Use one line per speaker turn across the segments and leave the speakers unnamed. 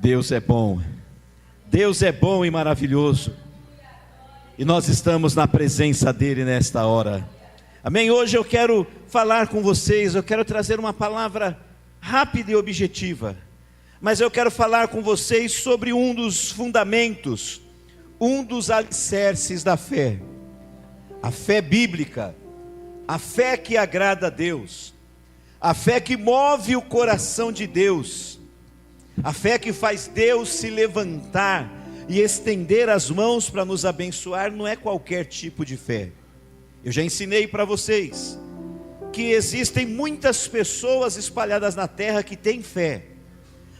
Deus é bom, Deus é bom e maravilhoso, e nós estamos na presença dEle nesta hora, amém? Hoje eu quero falar com vocês, eu quero trazer uma palavra rápida e objetiva, mas eu quero falar com vocês sobre um dos fundamentos, um dos alicerces da fé, a fé bíblica, a fé que agrada a Deus, a fé que move o coração de Deus, a fé que faz Deus se levantar e estender as mãos para nos abençoar. Não é qualquer tipo de fé. Eu já ensinei para vocês que existem muitas pessoas espalhadas na terra que têm fé,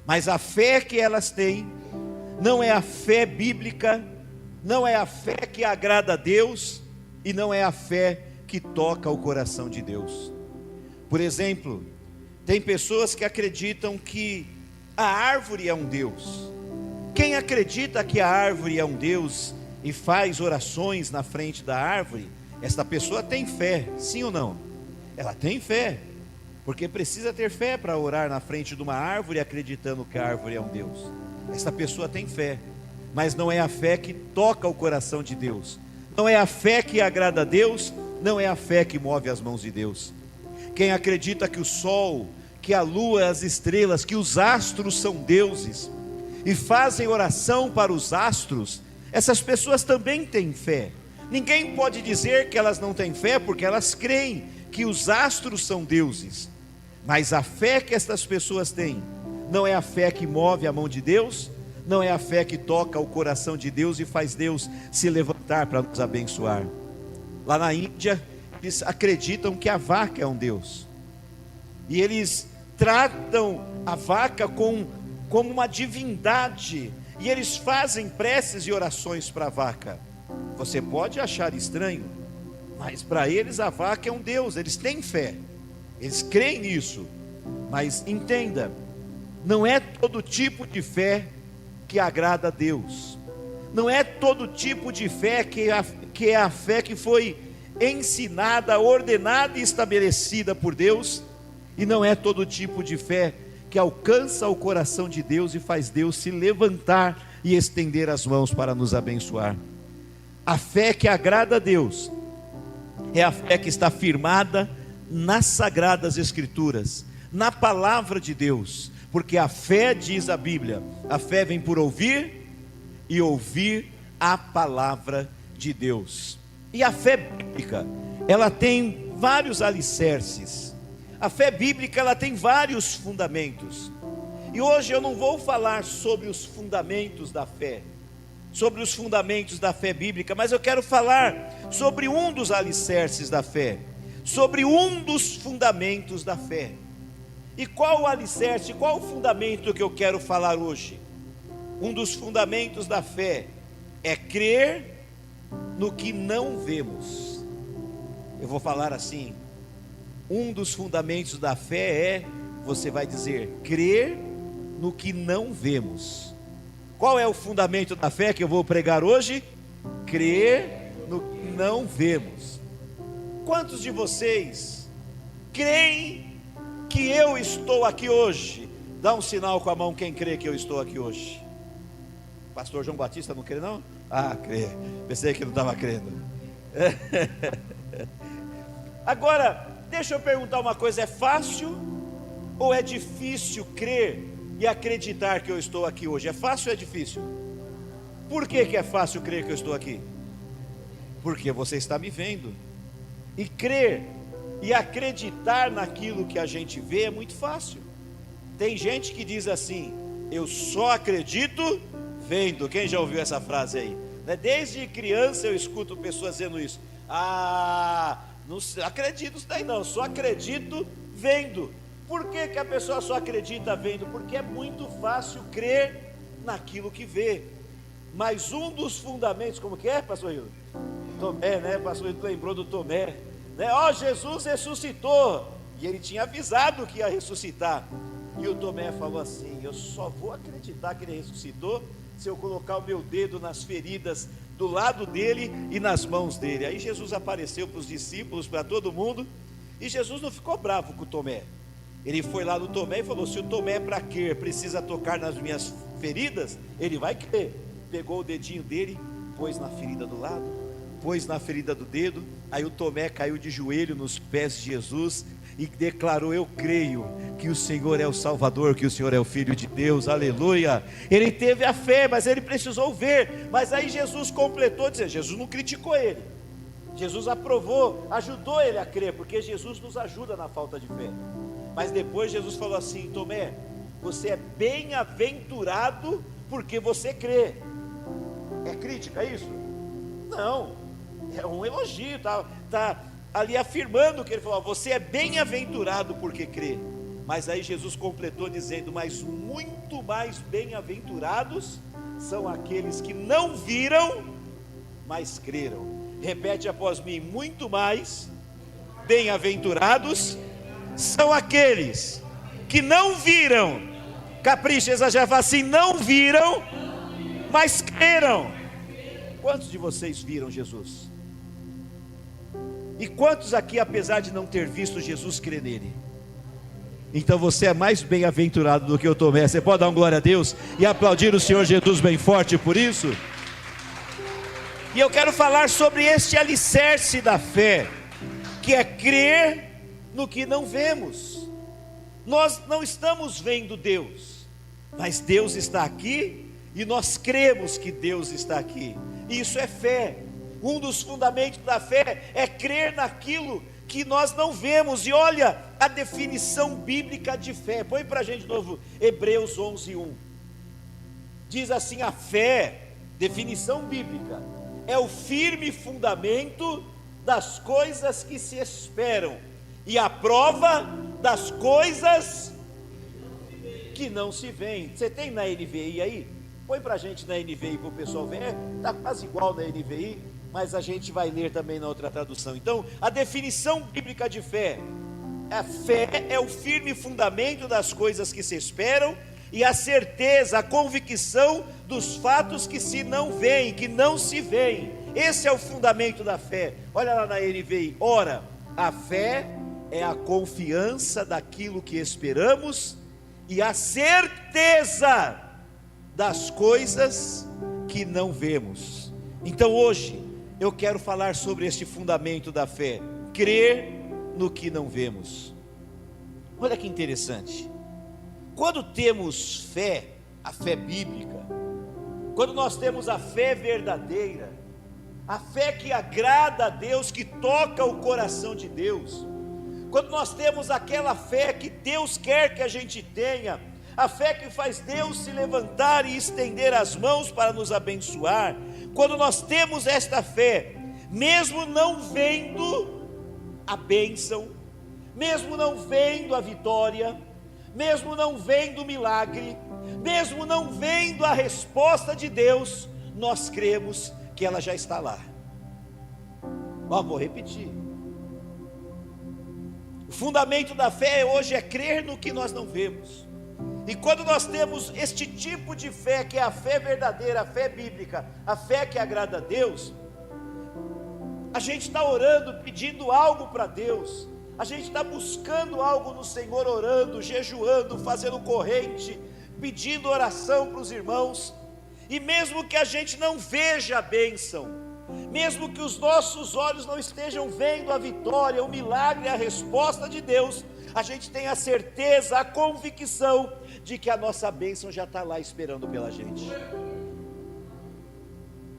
mas a fé que elas têm não é a fé bíblica, não é a fé que agrada a Deus e não é a fé que toca o coração de Deus. Por exemplo, tem pessoas que acreditam que a árvore é um Deus. Quem acredita que a árvore é um Deus e faz orações na frente da árvore, esta pessoa tem fé, sim ou não? Ela tem fé, porque precisa ter fé para orar na frente de uma árvore acreditando que a árvore é um Deus. Esta pessoa tem fé, mas não é a fé que toca o coração de Deus, não é a fé que agrada a Deus, não é a fé que move as mãos de Deus. Quem acredita que o sol, que a lua, as estrelas, que os astros são deuses e fazem oração para os astros, essas pessoas também têm fé. Ninguém pode dizer que elas não têm fé, porque elas creem que os astros são deuses. Mas a fé que essas pessoas têm não é a fé que move a mão de Deus, não é a fé que toca o coração de Deus e faz Deus se levantar para nos abençoar. Lá na Índia, eles acreditam que a vaca é um Deus, e eles tratam a vaca como uma divindade, e eles fazem preces e orações para a vaca. Você pode achar estranho, mas para eles a vaca é um Deus. Eles têm fé, eles creem nisso, mas entenda, não é todo tipo de fé que agrada a Deus, não é todo tipo de fé que é a fé que foi ensinada, ordenada e estabelecida por Deus, e não é todo tipo de fé que alcança o coração de Deus e faz Deus se levantar e estender as mãos para nos abençoar. A fé que agrada a Deus é a fé que está firmada nas sagradas escrituras, na palavra de Deus, porque a fé, diz a Bíblia, a fé vem por ouvir e ouvir a palavra de Deus. E a fé bíblica, ela tem vários alicerces. A fé bíblica, ela tem vários fundamentos. E hoje eu não vou falar sobre os fundamentos da fé, sobre os fundamentos da fé bíblica, mas eu quero falar sobre um dos alicerces da fé, sobre um dos fundamentos da fé. E qual o alicerce, qual o fundamento que eu quero falar hoje? Um dos fundamentos da fé é crer no que não vemos. Eu vou falar assim: um dos fundamentos da fé é, você vai dizer, crer no que não vemos. Qual é o fundamento da fé que eu vou pregar hoje? Crer no que não vemos. Quantos de vocês creem que eu estou aqui hoje? Dá um sinal com a mão quem crê que eu estou aqui hoje. Pastor João Batista não crê não? Ah, crê. Pensei que não estava crendo. Agora, deixa eu perguntar uma coisa: é fácil ou é difícil crer e acreditar que eu estou aqui hoje? É fácil ou é difícil? Por que é fácil crer que eu estou aqui? Porque você está me vendo. E crer e acreditar naquilo que a gente vê é muito fácil. Tem gente que diz assim: eu só acredito vendo. Quem já ouviu essa frase aí? Desde criança eu escuto pessoas dizendo isso. Não acredito nisso daí não, só acredito vendo. Por que a pessoa só acredita vendo? Porque é muito fácil crer naquilo que vê. Mas um dos fundamentos, como que é, pastor Hildo? Tomé, né? Pastor Hildo lembrou do Tomé, né? Jesus ressuscitou, e ele tinha avisado que ia ressuscitar. E o Tomé falou assim: eu só vou acreditar que ele ressuscitou se eu colocar o meu dedo nas feridas do lado dele e nas mãos dele. Aí Jesus apareceu para os discípulos, para todo mundo, e Jesus não ficou bravo com o Tomé. Ele foi lá no Tomé e falou: se o Tomé, para crer, precisa tocar nas minhas feridas, ele vai crer. Pegou o dedinho dele, pôs na ferida do lado, pôs na ferida do dedo. Aí o Tomé caiu de joelho nos pés de Jesus e declarou: eu creio que o Senhor é o Salvador, que o Senhor é o Filho de Deus, aleluia. Ele teve a fé, mas ele precisou ver. Mas aí Jesus completou, dizendo, Jesus não criticou ele, Jesus aprovou, ajudou ele a crer, porque Jesus nos ajuda na falta de fé. Mas depois Jesus falou assim: Tomé, você é bem-aventurado porque você crê. É crítica isso? Não, é um elogio, está ali afirmando que ele falou: você é bem-aventurado porque crê. Mas aí Jesus completou dizendo: mas muito mais bem-aventurados são aqueles que não viram, mas creram. Repete após mim: muito mais bem-aventurados são aqueles que não viram. Capricha, exagera, fala assim: não viram, mas creram. Quantos de vocês viram Jesus? E quantos aqui, apesar de não ter visto Jesus, crê nele? Então você é mais bem-aventurado do que eu Tomé. Você pode dar um glória a Deus e aplaudir o Senhor Jesus bem forte por isso? E eu quero falar sobre este alicerce da fé, que é crer no que não vemos. Nós não estamos vendo Deus, mas Deus está aqui e nós cremos que Deus está aqui. Isso é fé. Um dos fundamentos da fé é crer naquilo que nós não vemos. E olha a definição bíblica de fé. Põe para a gente de novo Hebreus 11:1. Diz assim: a fé, definição bíblica, é o firme fundamento das coisas que se esperam e a prova das coisas que não se veem. Você tem na NVI aí? Põe para a gente na NVI para o pessoal ver. Está quase igual na NVI, mas a gente vai ler também na outra tradução. Então, a definição bíblica de fé: a fé é o firme fundamento das coisas que se esperam e a certeza, a convicção dos fatos que se não veem, que não se veem. Esse é o fundamento da fé. Olha lá na NVI: ora, a fé é a confiança daquilo que esperamos e a certeza das coisas que não vemos. Então hoje eu quero falar sobre este fundamento da fé: crer no que não vemos. Olha que interessante. Quando temos fé, a fé bíblica, quando nós temos a fé verdadeira, a fé que agrada a Deus, que toca o coração de Deus, quando nós temos aquela fé que Deus quer que a gente tenha, a fé que faz Deus se levantar e estender as mãos para nos abençoar, quando nós temos esta fé, mesmo não vendo a bênção, mesmo não vendo a vitória, mesmo não vendo o milagre, mesmo não vendo a resposta de Deus, nós cremos que ela já está lá. Vou repetir. O fundamento da fé hoje é crer no que nós não vemos. E quando nós temos este tipo de fé, que é a fé verdadeira, a fé bíblica, a fé que agrada a Deus, a gente está orando, pedindo algo para Deus, a gente está buscando algo no Senhor, orando, jejuando, fazendo corrente, pedindo oração para os irmãos, e mesmo que a gente não veja a bênção, mesmo que os nossos olhos não estejam vendo a vitória, o milagre, a resposta de Deus, a gente tem a certeza, a convicção de que a nossa bênção já está lá esperando pela gente.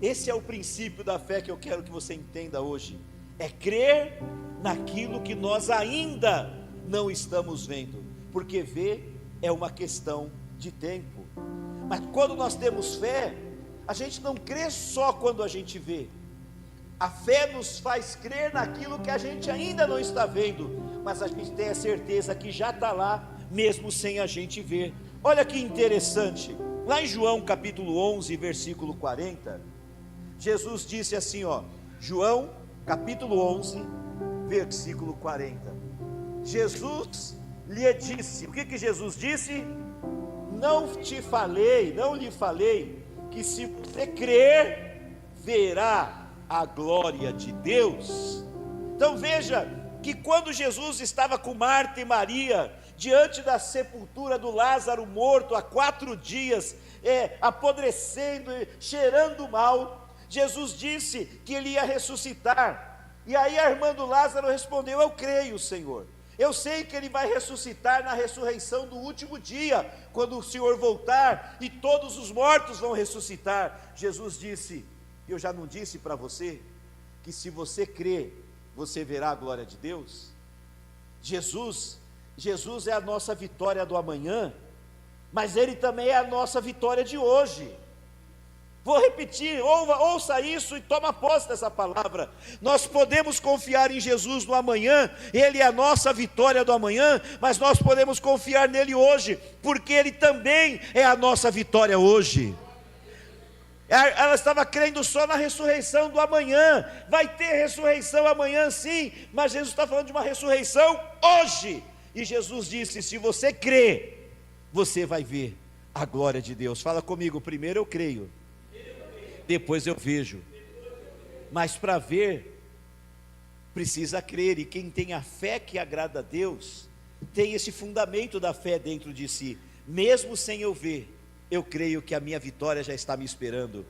Esse é o princípio da fé que eu quero que você entenda hoje: é crer naquilo que nós ainda não estamos vendo, porque ver é uma questão de tempo. Mas quando nós temos fé, a gente não crê só quando a gente vê. A fé nos faz crer naquilo que a gente ainda não está vendo, mas a gente tem a certeza que já está lá, mesmo sem a gente ver. Olha que interessante, lá em João capítulo 11, versículo 40, Jesus disse assim, João capítulo 11, versículo 40, Jesus lhe disse, o que Jesus disse? Não lhe falei, que se você crer, verá a glória de Deus. Então veja, que quando Jesus estava com Marta e Maria, diante da sepultura do Lázaro morto, há 4 dias, apodrecendo, cheirando mal. Jesus disse que ele ia ressuscitar, e aí a irmã do Lázaro respondeu: eu creio, Senhor, eu sei que ele vai ressuscitar na ressurreição do último dia, quando o Senhor voltar, e todos os mortos vão ressuscitar. Jesus disse: eu já não disse para você, que se você crer, você verá a glória de Deus? Jesus é a nossa vitória do amanhã, mas Ele também é a nossa vitória de hoje. Vou repetir, ouça isso e toma posse dessa palavra. Nós podemos confiar em Jesus no amanhã, Ele é a nossa vitória do amanhã, mas nós podemos confiar nele hoje, porque Ele também é a nossa vitória hoje. Ela estava crendo só na ressurreição do amanhã. Vai ter ressurreição amanhã sim, mas Jesus está falando de uma ressurreição hoje. E Jesus disse: se você crê, você vai ver a glória de Deus. Fala comigo: primeiro eu creio, depois eu vejo. Mas para ver, precisa crer. E quem tem a fé que agrada a Deus, tem esse fundamento da fé dentro de si. Mesmo sem eu ver, eu creio que a minha vitória já está me esperando.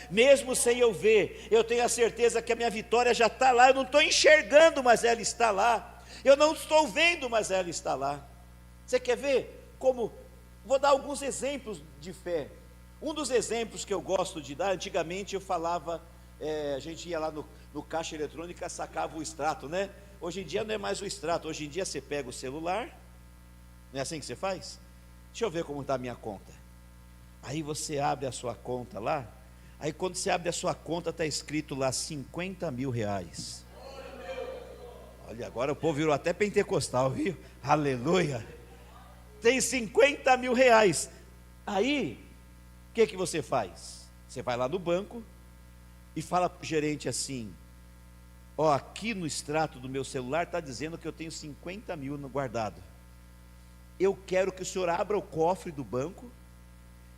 Mesmo sem eu ver, eu tenho a certeza que a minha vitória já está lá. Eu não estou enxergando, mas ela está lá. Eu não estou vendo, mas ela está lá. Você quer ver como? Vou dar alguns exemplos de fé. Um dos exemplos que eu gosto de dar, antigamente eu falava, a gente ia lá no caixa eletrônica, sacava o extrato, né? Hoje em dia não é mais o extrato, hoje em dia você pega o celular, não é assim que você faz? Deixa eu ver como está a minha conta. Aí você abre a sua conta lá, aí quando você abre a sua conta, está escrito lá R$50 mil. Olha, agora o povo virou até pentecostal, viu? Aleluia! Tem R$50 mil. Aí, o que você faz? Você vai lá no banco e fala para o gerente assim: ó, aqui no extrato do meu celular está dizendo que eu tenho 50 mil guardado. Eu quero que o senhor abra o cofre do banco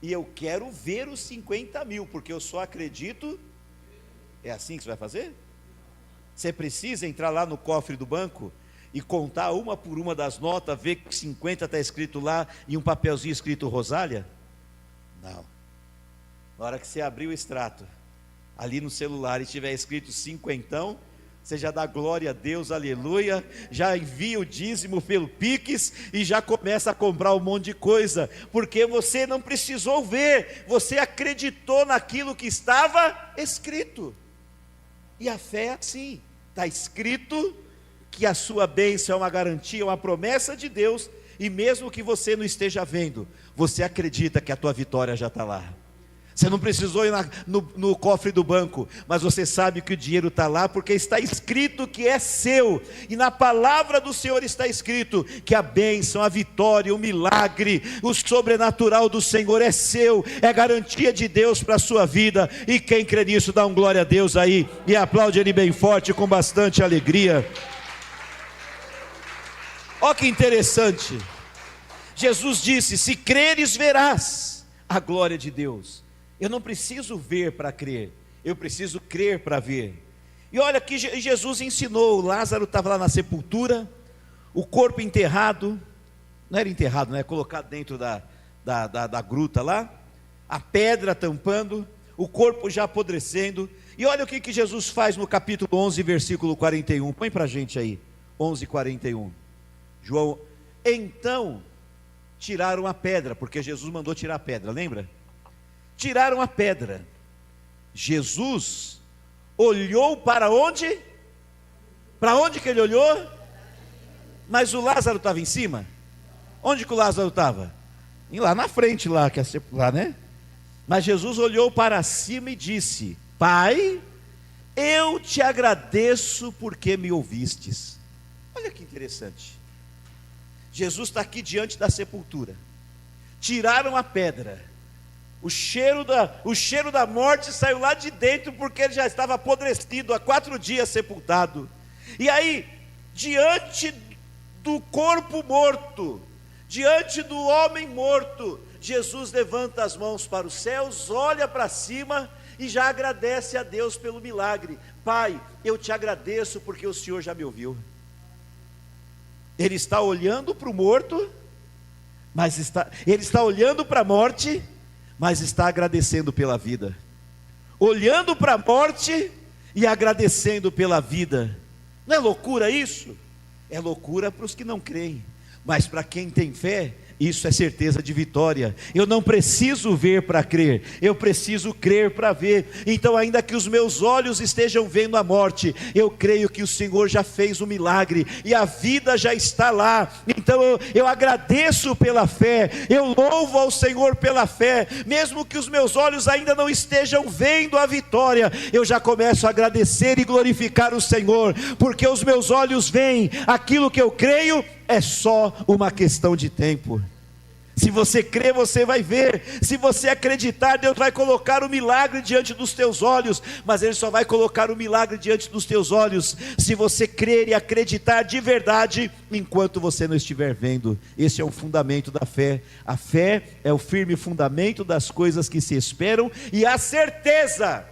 e eu quero ver os 50 mil, porque eu só acredito. É assim que você vai fazer? Você precisa entrar lá no cofre do banco e contar uma por uma das notas, ver que 50 está escrito lá e um papelzinho escrito Rosália? Não. Na hora que você abrir o extrato, ali no celular, e tiver escrito 50, você já dá glória a Deus, aleluia, já envia o dízimo pelo Pix e já começa a comprar um monte de coisa, porque você não precisou ver, você acreditou naquilo que estava escrito. E a fé é assim, está escrito que a sua bênção é uma garantia, uma promessa de Deus, e mesmo que você não esteja vendo, você acredita que a tua vitória já está lá. Você não precisou ir no cofre do banco, mas você sabe que o dinheiro está lá, porque está escrito que é seu, e na palavra do Senhor está escrito que a bênção, a vitória, o milagre, o sobrenatural do Senhor é seu, é garantia de Deus para a sua vida. E quem crê nisso, dá um glória a Deus aí, e aplaude Ele bem forte, com bastante alegria. Olha que interessante, Jesus disse: se creres, verás a glória de Deus. Eu não preciso ver para crer, eu preciso crer para ver. E olha que Jesus ensinou: Lázaro estava lá na sepultura, o corpo enterrado, não era enterrado, né? Colocado dentro da gruta lá, a pedra tampando, o corpo já apodrecendo. E olha o que Jesus faz no capítulo 11, versículo 41, põe para a gente aí, 11:41. João: então tiraram a pedra, porque Jesus mandou tirar a pedra, lembra? Tiraram a pedra. Jesus olhou para onde? Para onde que ele olhou? Mas o Lázaro estava em cima? Onde que o Lázaro estava? Lá na frente, lá, né? Mas Jesus olhou para cima e disse: Pai, eu te agradeço porque me ouvistes. Olha que interessante. Jesus está aqui diante da sepultura. Tiraram a pedra. O cheiro da morte saiu lá de dentro, porque ele já estava apodrecido, há 4 dias sepultado. E aí, diante do corpo morto, diante do homem morto, Jesus levanta as mãos para os céus, olha para cima e já agradece a Deus pelo milagre. Pai, eu te agradeço porque o Senhor já me ouviu. Ele está olhando para o morto, ele está olhando para a morte, mas está agradecendo pela vida, olhando para a morte e agradecendo pela vida. Não é loucura isso? É loucura para os que não creem, mas para quem tem fé, isso é certeza de vitória. Eu não preciso ver para crer, eu preciso crer para ver. Então, ainda que os meus olhos estejam vendo a morte, eu creio que o Senhor já fez um milagre, e a vida já está lá. Então eu agradeço pela fé, eu louvo ao Senhor pela fé, mesmo que os meus olhos ainda não estejam vendo a vitória, eu já começo a agradecer e glorificar o Senhor, porque os meus olhos veem aquilo que eu creio, é só uma questão de tempo. Se você crer, você vai ver. Se você acreditar, Deus vai colocar o milagre diante dos teus olhos, mas Ele só vai colocar o milagre diante dos teus olhos se você crer e acreditar de verdade, enquanto você não estiver vendo. Esse é o fundamento da fé. A fé é o firme fundamento das coisas que se esperam e a certeza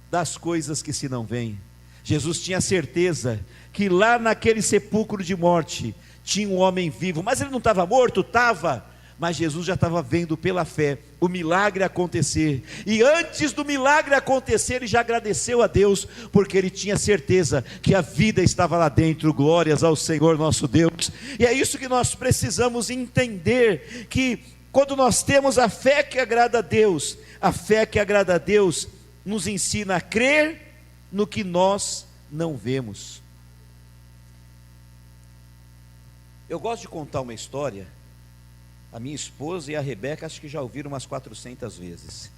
das coisas que se não veem. Jesus tinha certeza que lá naquele sepulcro de morte tinha um homem vivo, mas ele não estava morto? Estava, mas Jesus já estava vendo pela fé o milagre acontecer, e antes do milagre acontecer, ele já agradeceu a Deus, porque ele tinha certeza que a vida estava lá dentro. Glórias ao Senhor nosso Deus. E é isso que nós precisamos entender, que quando nós temos a fé que agrada a Deus, a fé que agrada a Deus nos ensina a crer no que nós não vemos. Eu gosto de contar uma história. A minha esposa e a Rebeca acho que já ouviram umas 400 vezes.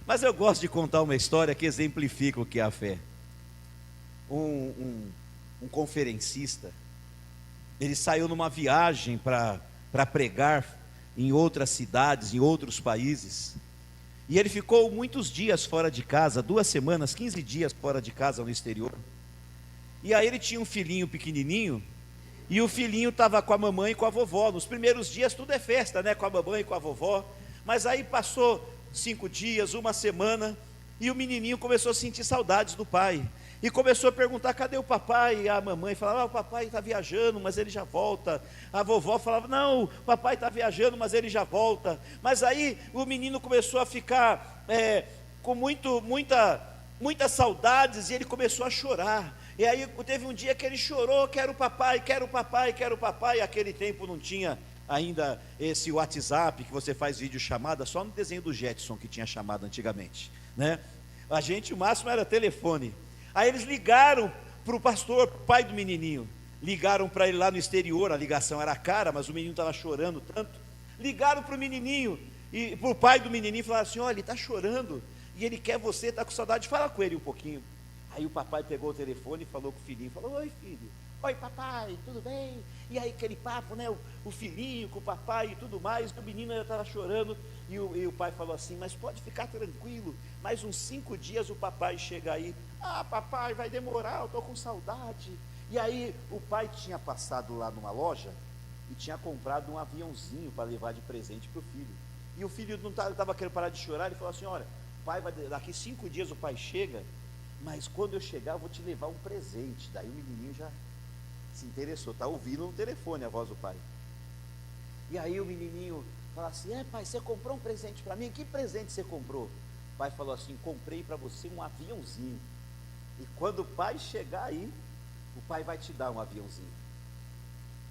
Mas eu gosto de contar uma história que exemplifica o que é a fé. Um conferencista, ele saiu numa viagem para pregar em outras cidades, em outros países, e ele ficou muitos dias fora de casa, 2 semanas, 15 dias fora de casa no exterior. E aí ele tinha um filhinho pequenininho, e o filhinho estava com a mamãe e com a vovó. Nos primeiros dias tudo é festa, né? Com a mamãe e com a vovó. Mas aí passou 5 dias, 1 semana, e o menininho começou a sentir saudades do pai, e começou a perguntar: cadê o papai? E a mamãe falava: o papai está viajando, mas ele já volta. A vovó falava: não, o papai está viajando, mas ele já volta. Mas aí o menino começou a ficar com muitas saudades, e ele começou a chorar. E aí teve um dia que ele chorou: quero papai, quero papai, quero papai. Aquele tempo não tinha ainda esse WhatsApp, que você faz videochamada, só no desenho do Jetson que tinha chamada antigamente, né? A gente, o máximo era telefone. Aí eles ligaram para o pastor, pai do menininho, ligaram para ele lá no exterior. A ligação era cara, mas o menino estava chorando tanto. Ligaram para o menininho, e para o pai do menininho, e falaram assim: olha, ele está chorando, e ele quer você, está com saudade, fala com ele um pouquinho. Aí o papai pegou o telefone e falou com o filhinho, falou: oi filho, oi papai, tudo bem? E aí aquele papo, né, o filhinho com o papai e tudo mais. O menino ainda estava chorando, e o pai falou assim: mas pode ficar tranquilo, mais uns 5 dias o papai chega aí. Ah papai, vai demorar, eu estou com saudade. E aí o pai tinha passado lá numa loja e tinha comprado um aviãozinho para levar de presente para o filho. E o filho não estava querendo parar de chorar. Ele falou assim: olha, pai, daqui 5 dias o pai chega, mas quando eu chegar eu vou te levar um presente. Daí o menininho já se interessou, está ouvindo no telefone a voz do pai. E aí o menininho fala assim: pai, você comprou um presente para mim? Que presente você comprou? O pai falou assim: comprei para você um aviãozinho, e quando o pai chegar aí, o pai vai te dar um aviãozinho.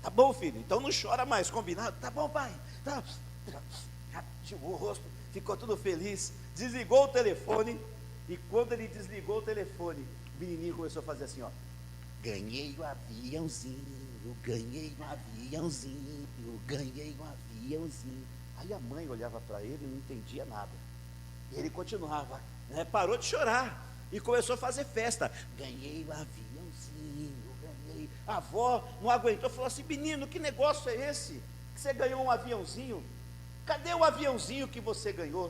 Tá bom filho, então não chora mais, combinado? Tá bom pai, tá. O rosto ficou tudo feliz, desligou o telefone. E quando ele desligou o telefone, o menininho começou a fazer assim, ó: ganhei um aviãozinho, ganhei um aviãozinho, ganhei um aviãozinho. Aí a mãe olhava para ele e não entendia nada. E ele continuava, né? Parou de chorar e começou a fazer festa. Ganhei um aviãozinho, ganhei. A avó não aguentou, falou assim: menino, que negócio é esse? Que você ganhou um aviãozinho? Cadê o aviãozinho que você ganhou?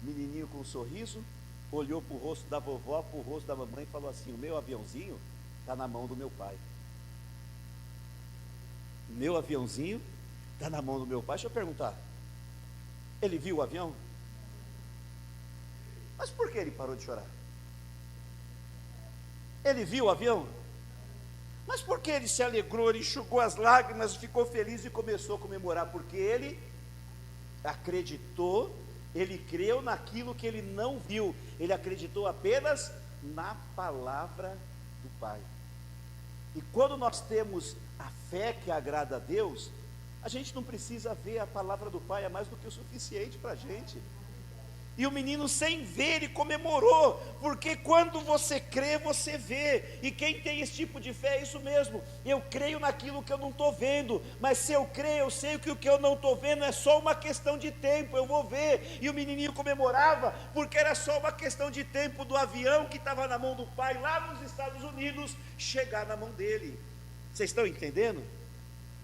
O menininho com um sorriso olhou para o rosto da vovó, para o rosto da mamãe e falou assim: o meu aviãozinho está na mão do meu pai. O meu aviãozinho está na mão do meu pai. Deixa eu perguntar, ele viu o avião? Mas por que ele parou de chorar? Ele viu o avião? Mas por que ele se alegrou, ele enxugou as lágrimas, ficou feliz e começou a comemorar? Porque ele acreditou, ele creu naquilo que ele não viu, ele acreditou apenas na palavra do Pai. E quando nós temos a fé que agrada a Deus, a gente não precisa ver a palavra do Pai, é mais do que o suficiente para a gente. E o menino, sem ver, ele comemorou, porque quando você crê, você vê. E quem tem esse tipo de fé é isso mesmo: eu creio naquilo que eu não estou vendo, mas se eu creio, eu sei que o que eu não estou vendo é só uma questão de tempo, eu vou ver. E o menininho comemorava, porque era só uma questão de tempo do avião que estava na mão do pai, lá nos Estados Unidos, chegar na mão dele. Vocês estão entendendo?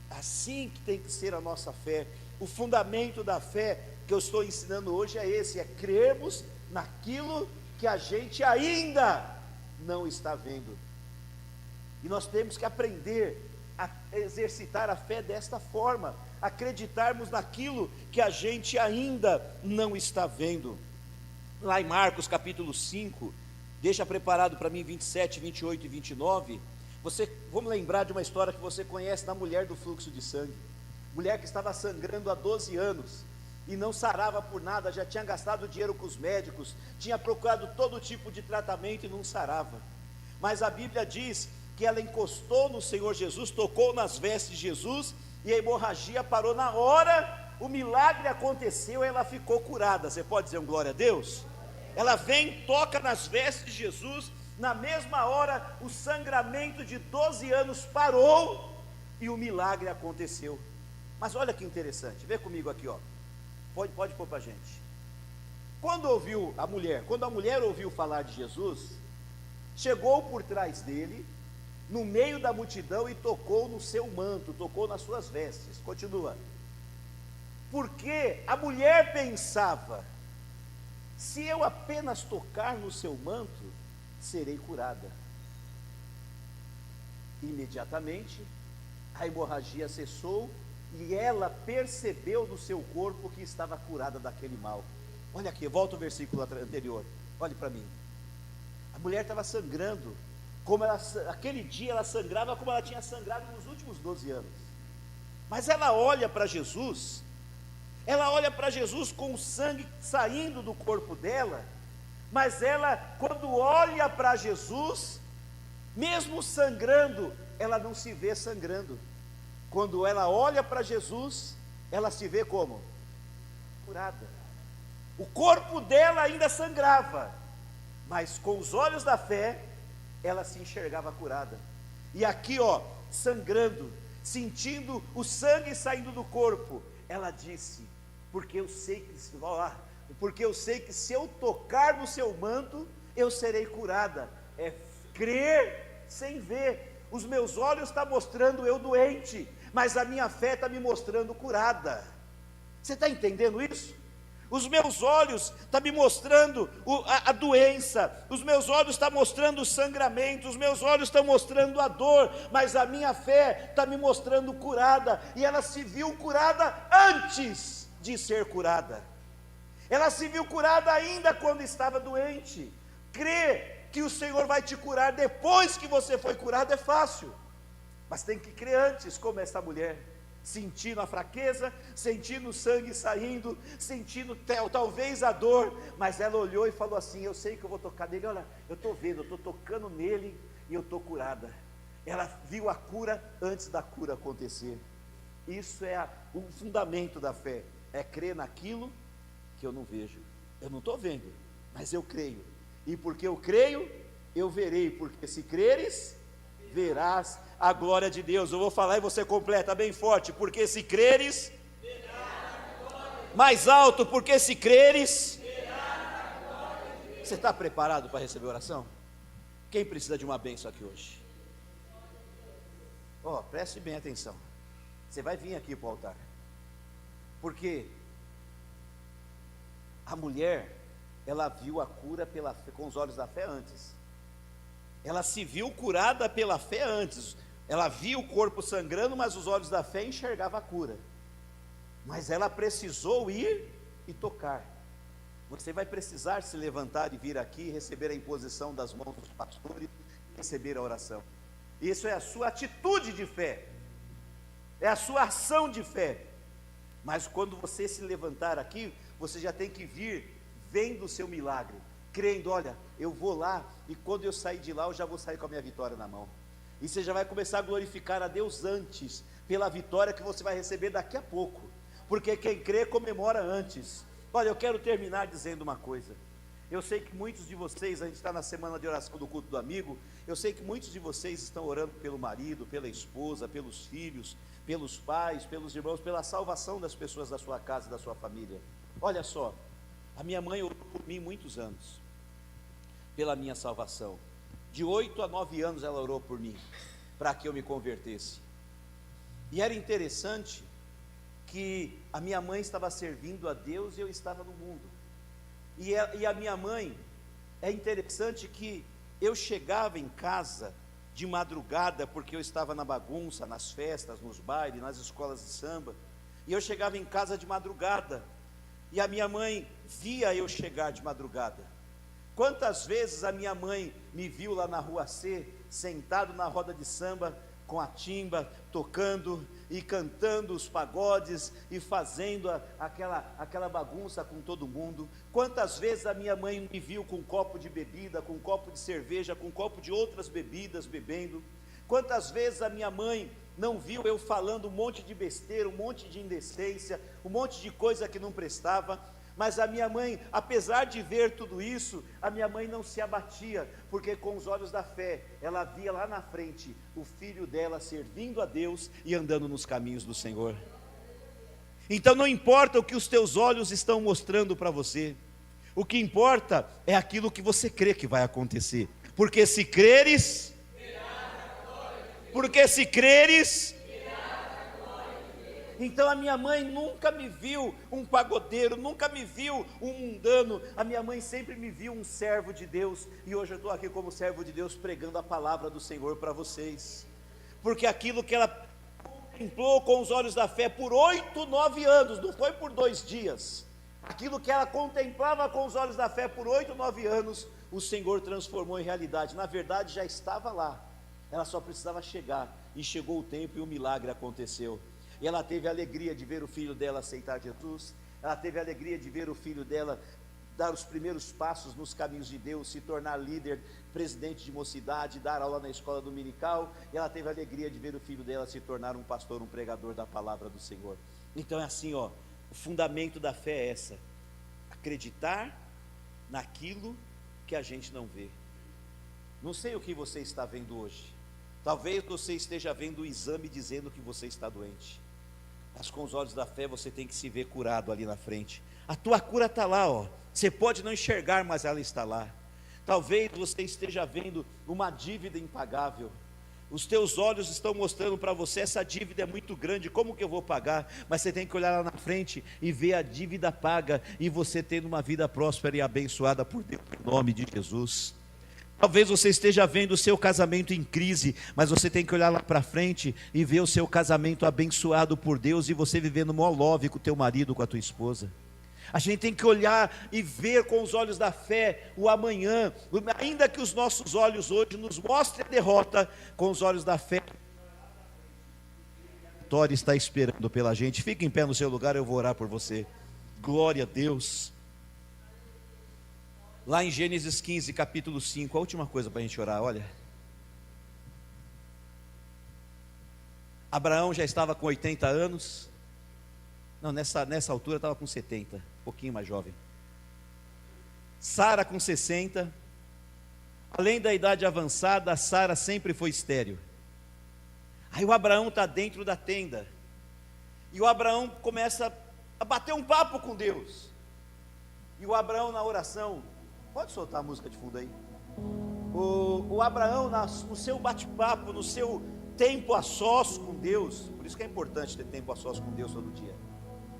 Assim que tem que ser a nossa fé. O fundamento da fé que eu estou ensinando hoje é esse: é crermos naquilo que a gente ainda não está vendo. E nós temos que aprender a exercitar a fé desta forma, acreditarmos naquilo que a gente ainda não está vendo. Lá em Marcos capítulo 5, deixa preparado para mim 27, 28 e 29, vamos lembrar de uma história que você conhece, da mulher do fluxo de sangue. Mulher que estava sangrando há 12 anos, e não sarava por nada, já tinha gastado dinheiro com os médicos, tinha procurado todo tipo de tratamento e não sarava. Mas a Bíblia diz que ela encostou no Senhor Jesus, tocou nas vestes de Jesus, e a hemorragia parou na hora, o milagre aconteceu, ela ficou curada. Você pode dizer um glória a Deus? Ela vem, toca nas vestes de Jesus, na mesma hora o sangramento de 12 anos parou, e o milagre aconteceu. Mas olha que interessante, vê comigo aqui, ó. Pode pôr para a gente. Quando a mulher ouviu falar de Jesus, chegou por trás dele, no meio da multidão, e tocou no seu manto, tocou nas suas vestes. Continua. Porque a mulher pensava: se eu apenas tocar no seu manto, serei curada. Imediatamente a hemorragia cessou, e ela percebeu no seu corpo que estava curada daquele mal. Olha aqui, volta o versículo anterior, olhe para mim. A mulher estava sangrando, aquele dia ela sangrava como ela tinha sangrado nos últimos 12 anos. Mas ela olha para Jesus, com o sangue saindo do corpo dela, mas ela, quando olha para Jesus, mesmo sangrando, ela não se vê sangrando. Quando ela olha para Jesus, ela se vê como? Curada. O corpo dela ainda sangrava, mas com os olhos da fé, ela se enxergava curada. E aqui, ó, sangrando, sentindo o sangue saindo do corpo, ela disse: porque eu sei que se eu tocar no seu manto, eu serei curada. É crer sem ver. Os meus olhos estão mostrando eu doente, mas a minha fé está me mostrando curada. Você está entendendo isso? Os meus olhos estão me mostrando a doença, os meus olhos estão mostrando o sangramento, os meus olhos estão mostrando a dor, mas a minha fé está me mostrando curada. E ela se viu curada antes de ser curada. Ela se viu curada ainda quando estava doente. Crer que o Senhor vai te curar depois que você foi curado é fácil, mas tem que crer antes, como essa mulher, sentindo a fraqueza, sentindo o sangue saindo, sentindo talvez a dor, mas ela olhou e falou assim: eu sei que eu vou tocar nele, olha, eu estou vendo, eu estou tocando nele e eu estou curada. Ela viu a cura antes da cura acontecer. Isso é o fundamento da fé, é crer naquilo que eu não vejo. Eu não estou vendo, mas eu creio. E porque eu creio, eu verei, porque se creres, verás a glória de Deus. Eu vou falar e você completa bem forte: porque se creres, mais alto, porque se creres. Você está preparado para receber oração? Quem precisa de uma bênção aqui hoje? Preste bem atenção. Você vai vir aqui para o altar, porque a mulher, ela viu a cura com os olhos da fé antes. Ela se viu curada pela fé antes. Ela viu o corpo sangrando, mas os olhos da fé enxergavam a cura. Mas ela precisou ir e tocar. Você vai precisar se levantar e vir aqui, receber a imposição das mãos dos pastores, receber a oração. Isso é a sua atitude de fé, é a sua ação de fé. Mas quando você se levantar aqui, você já tem que vir vendo o seu milagre, crendo, olha, eu vou lá, e quando eu sair de lá, eu já vou sair com a minha vitória na mão. E você já vai começar a glorificar a Deus antes, pela vitória que você vai receber daqui a pouco, porque quem crê comemora antes. Olha, eu quero terminar dizendo uma coisa. Eu sei que muitos de vocês, a gente está na semana de oração do culto do amigo, eu sei que muitos de vocês estão orando pelo marido, pela esposa, pelos filhos, pelos pais, pelos irmãos, pela salvação das pessoas da sua casa e da sua família. Olha só, a minha mãe orou por mim muitos anos, pela minha salvação. De 8 a 9 anos ela orou por mim, para que eu me convertesse. E era interessante que a minha mãe estava servindo a Deus e eu estava no mundo. E a minha mãe, é interessante que eu chegava em casa de madrugada, porque eu estava na bagunça, nas festas, nos bailes, nas escolas de samba, e eu chegava em casa de madrugada, e a minha mãe via eu chegar de madrugada. Quantas vezes a minha mãe me viu lá na rua C, sentado na roda de samba, com a timba, tocando e cantando os pagodes e fazendo aquela bagunça com todo mundo. Quantas vezes a minha mãe me viu com um copo de bebida, com um copo de cerveja, com um copo de outras bebidas, bebendo. Quantas vezes a minha mãe não viu eu falando um monte de besteira, um monte de indecência, um monte de coisa que não prestava. Mas a minha mãe, apesar de ver tudo isso, a minha mãe não se abatia, porque com os olhos da fé, ela via lá na frente o filho dela servindo a Deus e andando nos caminhos do Senhor. Então não importa o que os teus olhos estão mostrando para você, o que importa é aquilo que você crê que vai acontecer, porque se creres, então a minha mãe nunca me viu um pagodeiro, nunca me viu um mundano, a minha mãe sempre me viu um servo de Deus, e hoje eu estou aqui como servo de Deus pregando a palavra do Senhor para vocês, porque aquilo que ela contemplou com os olhos da fé por 8, 9 anos, não foi por 2 dias, aquilo que ela contemplava com os olhos da fé por 8, 9 anos, o Senhor transformou em realidade. Na verdade já estava lá, ela só precisava chegar, e chegou o tempo e o milagre aconteceu. E ela teve a alegria de ver o filho dela aceitar Jesus, ela teve a alegria de ver o filho dela dar os primeiros passos nos caminhos de Deus, se tornar líder, presidente de mocidade, dar aula na escola dominical, e ela teve a alegria de ver o filho dela se tornar um pastor, um pregador da palavra do Senhor. Então é assim, ó, o fundamento da fé é essa: acreditar naquilo que a gente não vê. Não sei o que você está vendo hoje, talvez você esteja vendo o exame dizendo que você está doente, mas com os olhos da fé você tem que se ver curado ali na frente. A tua cura está lá, ó. Você pode não enxergar, mas ela está lá. Talvez você esteja vendo uma dívida impagável, os teus olhos estão mostrando para você: essa dívida é muito grande, como que eu vou pagar? Mas você tem que olhar lá na frente e ver a dívida paga, e você tendo uma vida próspera e abençoada por Deus, em nome de Jesus. Talvez você esteja vendo o seu casamento em crise, mas você tem que olhar lá para frente e ver o seu casamento abençoado por Deus, e você vivendo mó love com o teu marido, com a tua esposa. A gente tem que olhar e ver com os olhos da fé o amanhã, ainda que os nossos olhos hoje nos mostrem a derrota, com os olhos da fé, a vitória está esperando pela gente. Fique em pé no seu lugar, eu vou orar por você. Glória a Deus. Lá em Gênesis 15, capítulo 5, a última coisa para a gente orar, olha. Abraão já estava com 80 anos. Não, nessa altura estava com 70, um pouquinho mais jovem. Sara com 60. Além da idade avançada, Sara sempre foi estéril. Aí o Abraão está dentro da tenda, e o Abraão começa a bater um papo com Deus. E o Abraão na oração, pode soltar a música de fundo aí. O Abraão no seu bate-papo, no seu tempo a sós com Deus, por isso que é importante ter tempo a sós com Deus todo dia.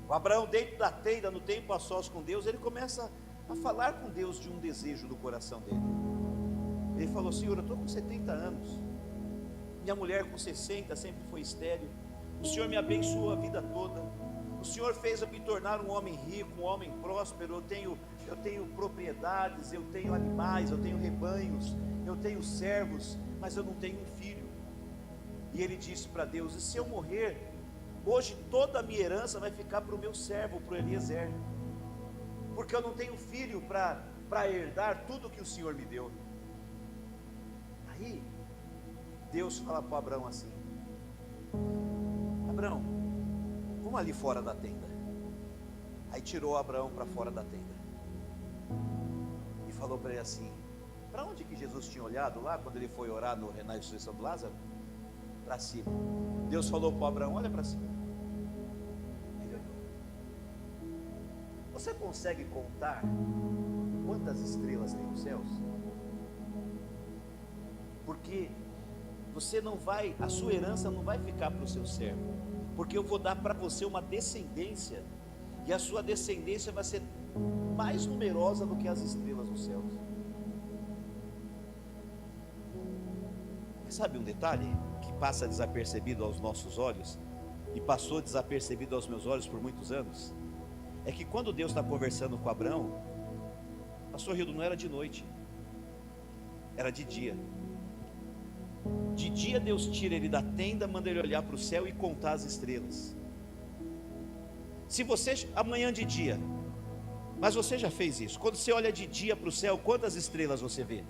O Abraão dentro da tenda, no tempo a sós com Deus, ele começa a falar com Deus de um desejo do coração dele. Ele falou: Senhor, eu estou com 70 anos, minha mulher com 60 sempre foi estéril, o Senhor me abençoou a vida toda, o Senhor fez eu me tornar um homem rico, um homem próspero, eu tenho propriedades, eu tenho animais, eu tenho rebanhos, eu tenho servos, mas eu não tenho um filho. E ele disse para Deus: e se eu morrer, hoje toda a minha herança vai ficar para o meu servo, para o Eliezer, porque eu não tenho filho para herdar tudo que o Senhor me deu. Aí Deus fala para Abraão assim: Abraão, vamos ali fora da tenda. Aí tirou Abraão para fora da tenda e falou para ele assim: para onde que Jesus tinha olhado lá quando ele foi orar na ressurreição do Lázaro? Para cima. Deus falou para Abraão: olha para cima. Ele olhou. Você consegue contar quantas estrelas tem nos céus? Porque você não vai, a sua herança não vai ficar para o seu servo, porque eu vou dar para você uma descendência, e a sua descendência vai ser mais numerosa do que as estrelas dos céus. Mas sabe um detalhe que passa desapercebido aos nossos olhos, e passou desapercebido aos meus olhos por muitos anos? É que quando Deus está conversando com Abraão, pastor Rildo, não era de noite, era de dia. De dia Deus tira ele da tenda, manda ele olhar para o céu e contar as estrelas. Se você, amanhã de dia, mas você já fez isso, quando você olha de dia para o céu, quantas estrelas você vê?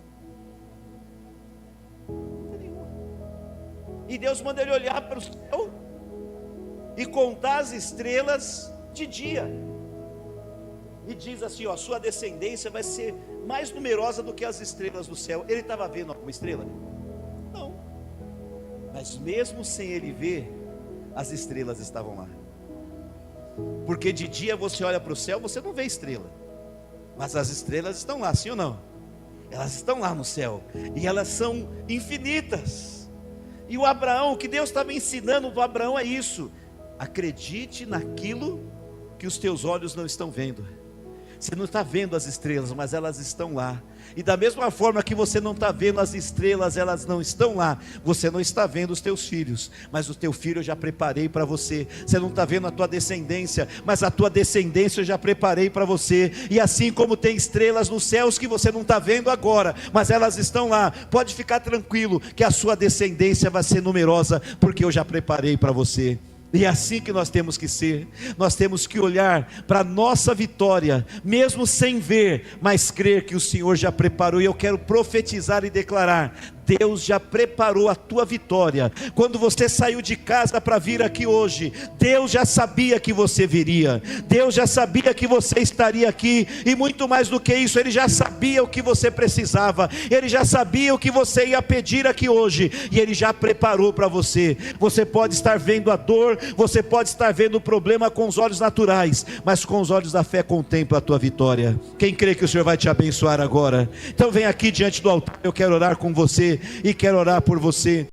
E Deus manda ele olhar para o céu e contar as estrelas de dia, e diz assim: ó, a sua descendência vai ser mais numerosa do que as estrelas do céu. Ele estava vendo alguma estrela? Não, mas mesmo sem ele ver, as estrelas estavam lá. Porque de dia você olha para o céu, você não vê estrela, mas as estrelas estão lá, sim ou não? Elas estão lá no céu, e elas são infinitas. E o Abraão, o que Deus estava ensinando do Abraão é isso: acredite naquilo que os teus olhos não estão vendo. Você não está vendo as estrelas, mas elas estão lá. E da mesma forma que você não está vendo as estrelas, elas não estão lá. Você não está vendo os teus filhos, mas o teu filho eu já preparei para você. Você não está vendo a tua descendência, mas a tua descendência eu já preparei para você. E assim como tem estrelas nos céus que você não está vendo agora, mas elas estão lá, pode ficar tranquilo que a sua descendência vai ser numerosa, porque eu já preparei para você. E é assim que nós temos que ser. Nós temos que olhar para a nossa vitória, mesmo sem ver, mas crer que o Senhor já preparou. E eu quero profetizar e declarar: Deus já preparou a tua vitória. Quando você saiu de casa para vir aqui hoje, Deus já sabia que você viria. Deus já sabia que você estaria aqui. E muito mais do que isso, Ele já sabia o que você precisava. Ele já sabia o que você ia pedir aqui hoje, e Ele já preparou para você. Você pode estar vendo a dor, você pode estar vendo o problema com os olhos naturais, mas com os olhos da fé contempla a tua vitória. Quem crê que o Senhor vai te abençoar agora? Então vem aqui diante do altar, eu quero orar com você e quero orar por você.